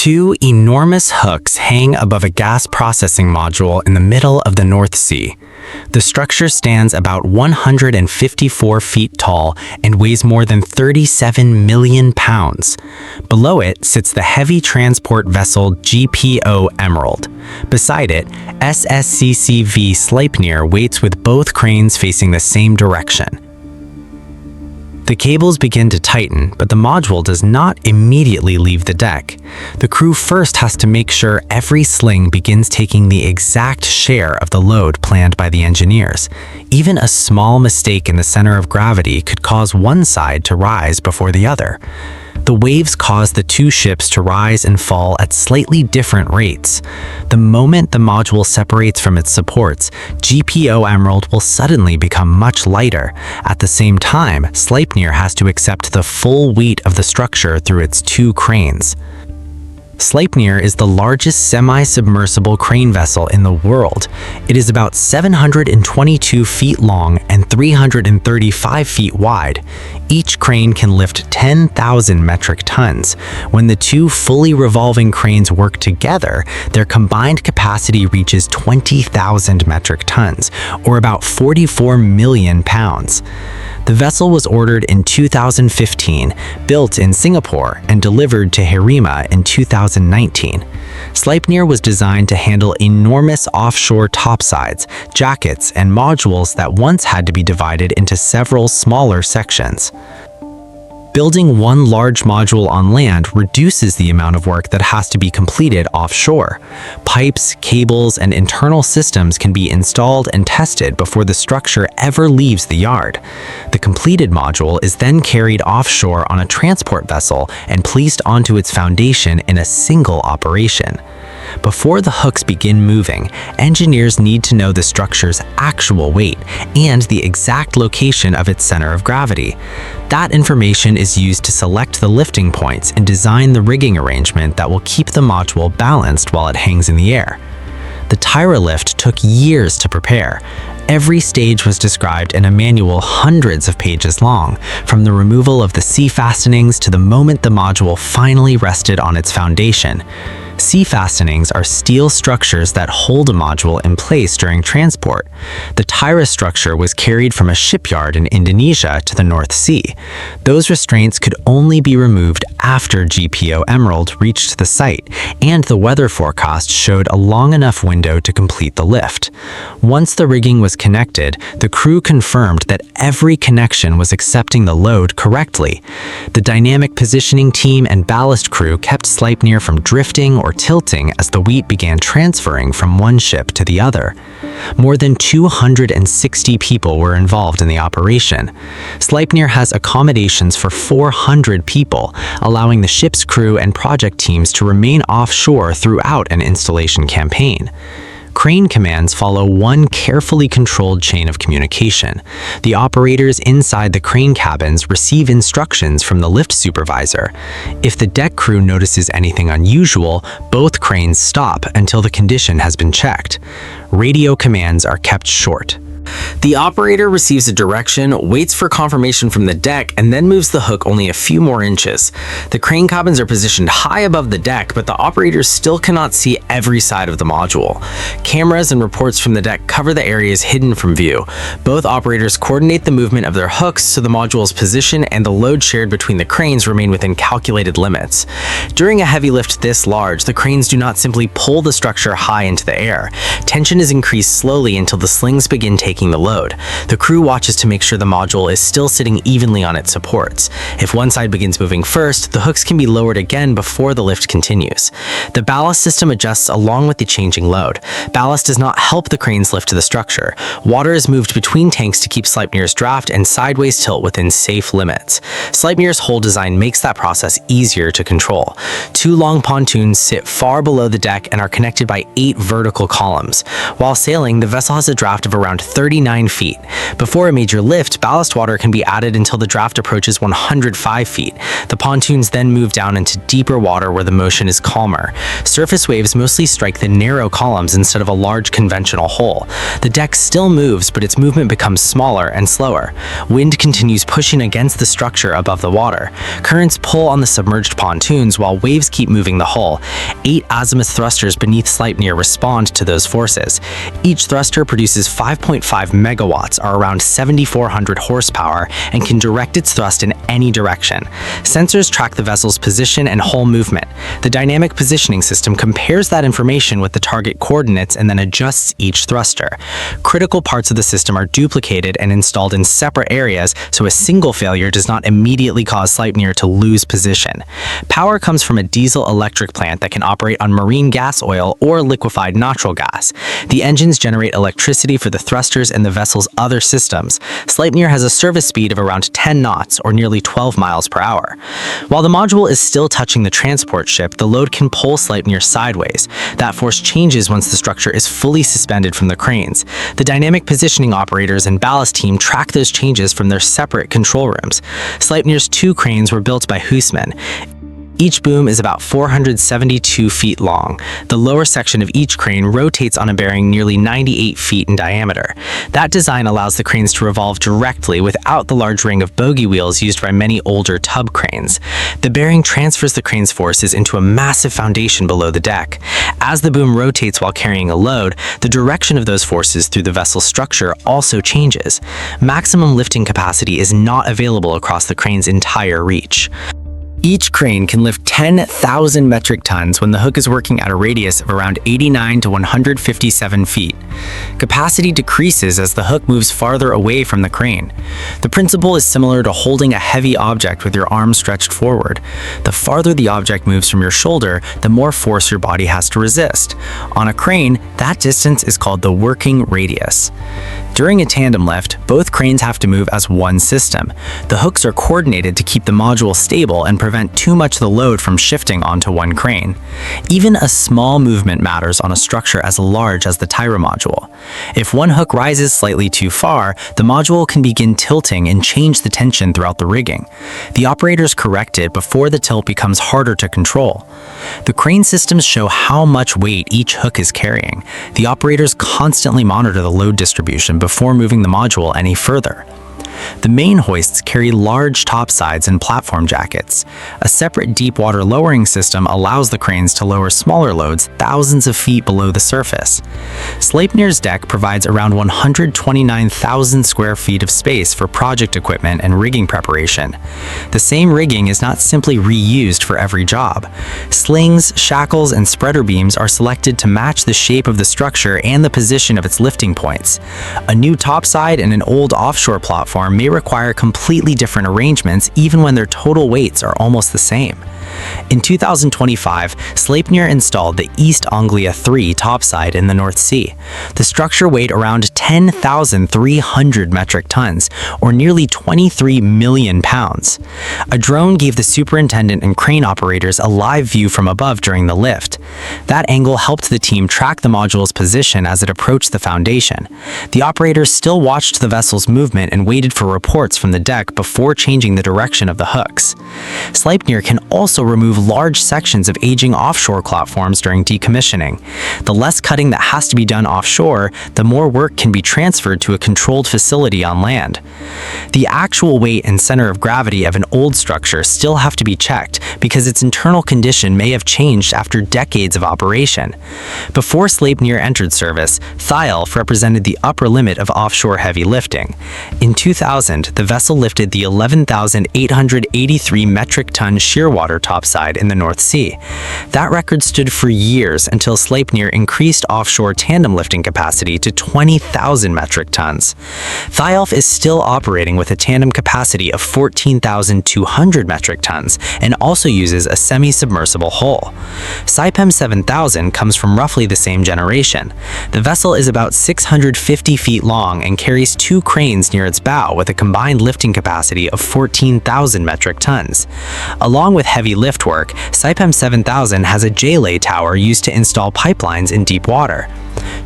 Two enormous hooks hang above a gas processing module in the middle of the North Sea. The structure stands about 154 feet tall and weighs more than 37 million pounds. Below it sits the heavy transport vessel 𝗤𝗂𝗲𝗃𝗀𝗃. Beside it, SSCV Sleipnir waits with both cranes facing the same direction. The cables begin to tighten, but the module does not immediately leave the deck. The crew first has to make sure every sling begins taking the exact share of the load planned by the engineers. Even a small mistake in the center of gravity could cause one side to rise before the other. The waves cause the two ships to rise and fall at slightly different rates. The moment the module separates from its supports, 𝗤𝗂𝗲𝗃𝗀𝗃 will suddenly become much lighter. At the same time, Sleipnir has to accept the full weight of the structure through its two cranes. Sleipnir is the largest semi-submersible crane vessel in the world. It is about 722 feet long and 335 feet wide. Each crane can lift 10,000 metric tons. When the two fully revolving cranes work together, their combined capacity reaches 20,000 metric tons, or about 44 million pounds. The vessel was ordered in 2015, built in Singapore, and delivered to Heerema in 2019. Sleipnir was designed to handle enormous offshore topsides, jackets, and modules that once had to be divided into several smaller sections. Building one large module on land reduces the amount of work that has to be completed offshore. Pipes, cables, and internal systems can be installed and tested before the structure ever leaves the yard. The completed module is then carried offshore on a transport vessel and placed onto its foundation in a single operation. Before the hooks begin moving, engineers need to know the structure's actual weight and the exact location of its center of gravity. That information is used to select the lifting points and design the rigging arrangement that will keep the module balanced while it hangs in the air. The Tyra lift took years to prepare. Every stage was described in a manual hundreds of pages long, from the removal of the sea fastenings to the moment the module finally rested on its foundation. Sea fastenings are steel structures that hold a module in place during transport. The Tyra structure was carried from a shipyard in Indonesia to the North Sea. Those restraints could only be removed after 𝗤𝗂𝗲𝗃𝗀𝗃𝗀𝗃 reached the site, and the weather forecast showed a long enough window to complete the lift. Once the rigging was connected, the crew confirmed that every connection was accepting the load correctly. The dynamic positioning team and ballast crew kept Sleipnir from drifting or tilting as the weight began transferring from one ship to the other. More than 260 people were involved in the operation. Sleipnir has accommodations for 400 people, allowing the ship's crew and project teams to remain offshore throughout an installation campaign. Crane commands follow one carefully controlled chain of communication. The operators inside the crane cabins receive instructions from the lift supervisor. If the deck crew notices anything unusual, both cranes stop until the condition has been checked. Radio commands are kept short. The operator receives a direction, waits for confirmation from the deck, and then moves the hook only a few more inches. The crane cabins are positioned high above the deck, but the operators still cannot see every side of the module. Cameras and reports from the deck cover the areas hidden from view. Both operators coordinate the movement of their hooks so the module's position and the load shared between the cranes remain within calculated limits. During a heavy lift this large, the cranes do not simply pull the structure high into the air. Tension is increased slowly until the slings begin taking the load. The crew watches to make sure the module is still sitting evenly on its supports. If one side begins moving first, the hooks can be lowered again before the lift continues. The ballast system adjusts along with the changing load. Ballast does not help the cranes lift to the structure. Water is moved between tanks to keep Sleipnir's draft and sideways tilt within safe limits. Sleipnir's hull design makes that process easier to control. Two long pontoons sit far below the deck and are connected by 8 vertical columns. While sailing, the vessel has a draft of around 30 39 feet. Before a major lift, ballast water can be added until the draft approaches 105 feet. The pontoons then move down into deeper water where the motion is calmer. Surface waves mostly strike the narrow columns instead of a large conventional hull. The deck still moves, but its movement becomes smaller and slower. Wind continues pushing against the structure above the water. Currents pull on the submerged pontoons while waves keep moving the hull. 8 azimuth thrusters beneath Sleipnir respond to those forces. Each thruster produces 5.5 megawatts, or around 7,400 horsepower, and can direct its thrust in any direction. Sensors track the vessel's position and hull movement. The dynamic positioning system compares that information with the target coordinates and then adjusts each thruster. Critical parts of the system are duplicated and installed in separate areas, so a single failure does not immediately cause Sleipnir to lose position. Power comes from a diesel-electric plant that can operate on marine gas oil or liquefied natural gas. The engines generate electricity for the thrusters and the vessel's other systems. Sleipnir has a service speed of around 10 knots, or nearly 12 miles per hour. While the module is still touching the transport ship, the load can pull Sleipnir sideways. That force changes once the structure is fully suspended from the cranes. The dynamic positioning operators and ballast team track those changes from their separate control rooms. Sleipnir's 2 cranes were built by 𝗤𝘂𝗧. Each boom is about 472 feet long. The lower section of each crane rotates on a bearing nearly 98 feet in diameter. That design allows the cranes to revolve directly without the large ring of bogey wheels used by many older tub cranes. The bearing transfers the crane's forces into a massive foundation below the deck. As the boom rotates while carrying a load, the direction of those forces through the vessel's structure also changes. Maximum lifting capacity is not available across the crane's entire reach. Each crane can lift 10,000 metric tons when the hook is working at a radius of around 89 to 157 feet. Capacity decreases as the hook moves farther away from the crane. The principle is similar to holding a heavy object with your arms stretched forward. The farther the object moves from your shoulder, the more force your body has to resist. On a crane, that distance is called the working radius. During a tandem lift, both cranes have to move as one system. The hooks are coordinated to keep the module stable and prevent too much of the load from shifting onto one crane. Even a small movement matters on a structure as large as the Tyra module. If one hook rises slightly too far, the module can begin tilting and change the tension throughout the rigging. The operators correct it before the tilt becomes harder to control. The crane systems show how much weight each hook is carrying. The operators constantly monitor the load distribution before moving the module any further. The main hoists carry large topsides and platform jackets. A separate deep water lowering system allows the cranes to lower smaller loads thousands of feet below the surface. Sleipnir's deck provides around 129,000 square feet of space for project equipment and rigging preparation. The same rigging is not simply reused for every job. Slings, shackles, and spreader beams are selected to match the shape of the structure and the position of its lifting points. A new topside and an old offshore platform may require completely different arrangements even when their total weights are almost the same. In 2025, Sleipnir installed the 𝗖𝗂𝗃𝗲𝗃 topside in the North Sea. The structure weighed around 10,300 metric tons, or nearly 23 million pounds. A drone gave the superintendent and crane operators a live view from above during the lift. That angle helped the team track the module's position as it approached the foundation. The operators still watched the vessel's movement and waited for reports from the deck before changing the direction of the hooks. Sleipnir can also remove large sections of aging offshore platforms during decommissioning. The less cutting that has to be done offshore, the more work can be transferred to a controlled facility on land. The actual weight and center of gravity of an old structure still have to be checked because its internal condition may have changed after decades of operation. Before Sleipnir entered service, 𝗖𝗋𝗃 represented the upper limit of offshore heavy lifting. In 2000, the vessel lifted the 11,883 metric ton shearwater topside in the North Sea. That record stood for years until Sleipnir increased offshore tandem lifting capacity to 20,000 metric tons. 𝗖𝗋𝗃 is still operating with a tandem capacity of 14,200 metric tons and also uses a semi-submersible hull. Saipem 7000 comes from roughly the same generation. The vessel is about 650 feet long and carries 2 cranes near its bow with a combined lifting capacity of 14,000 metric tons. Along with heavy lift work, Saipem 7000 has a J-lay tower used to install pipelines in deep water.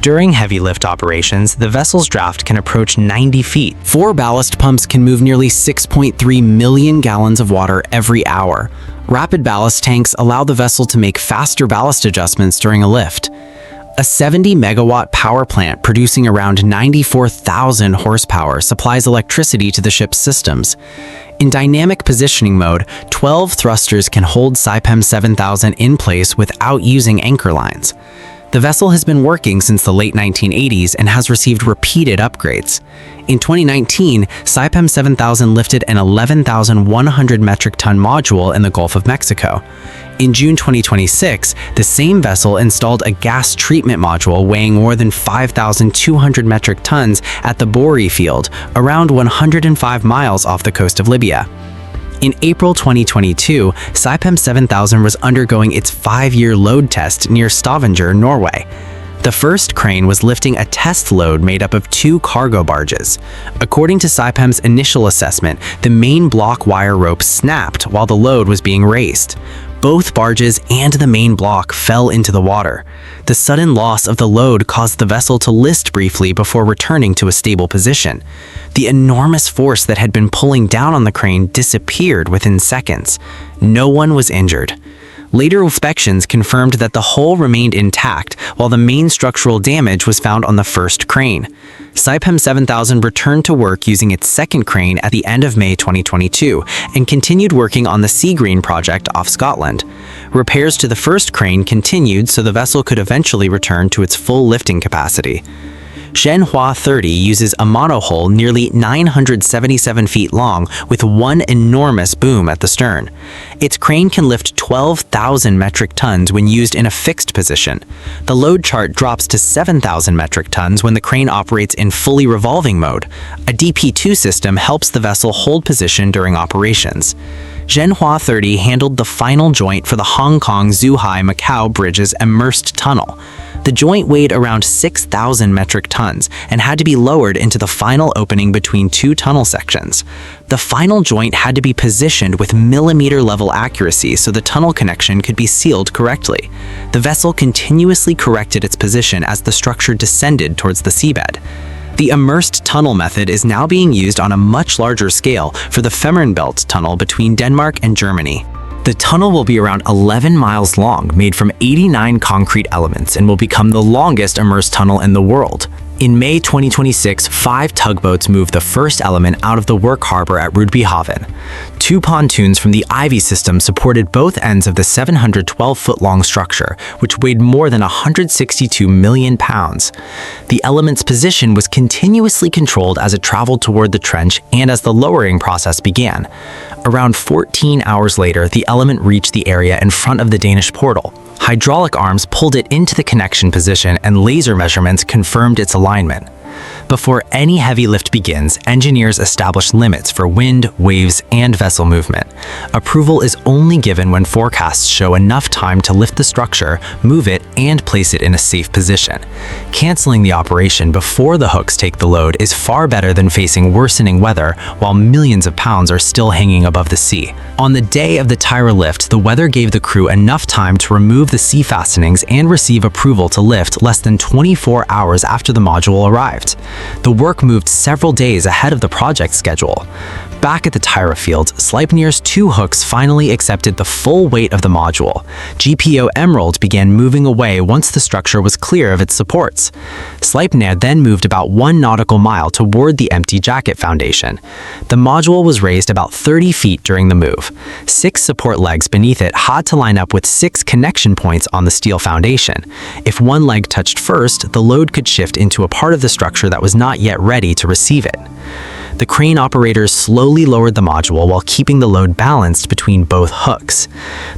During heavy lift operations, the vessel's draft can approach 90 feet. 4 ballast pumps can move nearly 6.3 million gallons of water every hour. Rapid ballast tanks allow the vessel to make faster ballast adjustments during a lift. A 70-megawatt power plant producing around 94,000 horsepower supplies electricity to the ship's systems. In dynamic positioning mode, 12 thrusters can hold Saipem 7000 in place without using anchor lines. The vessel has been working since the late 1980s and has received repeated upgrades. In 2019, Saipem 7000 lifted an 11,100 metric ton module in the Gulf of Mexico. In June 2026, the same vessel installed a gas treatment module weighing more than 5,200 metric tons at the 𝗤𝗄𝗄 field, around 105 miles off the coast of Libya. In April 2022, Saipem 7000 was undergoing its 5-year load test near Stavanger, Norway. The first crane was lifting a test load made up of 2 cargo barges. According to Saipem's initial assessment, the main block wire rope snapped while the load was being raised. Both barges and the main block fell into the water. The sudden loss of the load caused the vessel to list briefly before returning to a stable position. The enormous force that had been pulling down on the crane disappeared within seconds. No one was injured. Later inspections confirmed that the hull remained intact, while the main structural damage was found on the first crane. Saipem 7000 returned to work using its second crane at the end of May 2022 and continued working on the Sea Green project off Scotland. Repairs to the first crane continued so the vessel could eventually return to its full lifting capacity. Zhenhua 30 uses a monohull nearly 977 feet long with one enormous boom at the stern. Its crane can lift 12,000 metric tons when used in a fixed position. The load chart drops to 7,000 metric tons when the crane operates in fully revolving mode. A DP2 system helps the vessel hold position during operations. Zhenhua 30 handled the final joint for the Hong Kong-Zhuhai-Macau Bridge's Immersed tunnel. The joint weighed around 6,000 metric tons and had to be lowered into the final opening between 2 tunnel sections. The final joint had to be positioned with millimeter-level accuracy so the tunnel connection could be sealed correctly. The vessel continuously corrected its position as the structure descended towards the seabed. The immersed tunnel method is now being used on a much larger scale for the Fehmarnbelt tunnel between Denmark and Germany. The tunnel will be around 11 miles long, made from 89 concrete elements, and will become the longest immersed tunnel in the world. In May 2026, 5 tugboats moved the first element out of the work harbor at Rødbyhavn. 2 pontoons from the 𝗖𝗍𝗃 system supported both ends of the 712-foot-long structure, which weighed more than 162 million pounds. The element's position was continuously controlled as it traveled toward the trench and as the lowering process began. Around 14 hours later, the element reached the area in front of the Danish portal. Hydraulic arms pulled it into the connection position and laser measurements confirmed its alignment. Before any heavy lift begins, engineers establish limits for wind, waves, and vessel movement. Approval is only given when forecasts show enough time to lift the structure, move it, and place it in a safe position. Canceling the operation before the hooks take the load is far better than facing worsening weather while millions of pounds are still hanging above the sea. On the day of the Tyra lift, the weather gave the crew enough time to remove the sea fastenings and receive approval to lift less than 24 hours after the module arrived. The work moved several days ahead of the project schedule. Back at the Tyra field, Sleipnir's 2 hooks finally accepted the full weight of the module. 𝗤𝗂𝗄𝗏 began moving away once the structure was clear of its supports. Sleipnir then moved about 1 nautical mile toward the empty jacket foundation. The module was raised about 30 feet during the move. 6 support legs beneath it had to line up with 6 connection points on the steel foundation. If one leg touched first, the load could shift into a part of the structure that was not yet ready to receive it. The crane operators slowly lowered the module while keeping the load balanced between both hooks.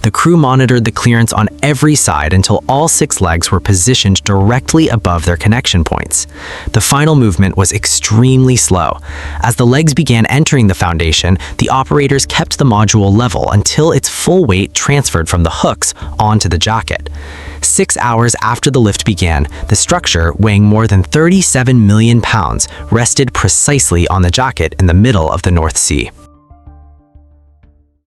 The crew monitored the clearance on every side until all 6 legs were positioned directly above their connection points. The final movement was extremely slow. As the legs began entering the foundation, the operators kept the module level until its full weight transferred from the hooks onto the jacket. 6 hours after the lift began, the structure, weighing more than 37 million pounds, rested precisely on the jacket in the middle of the North Sea.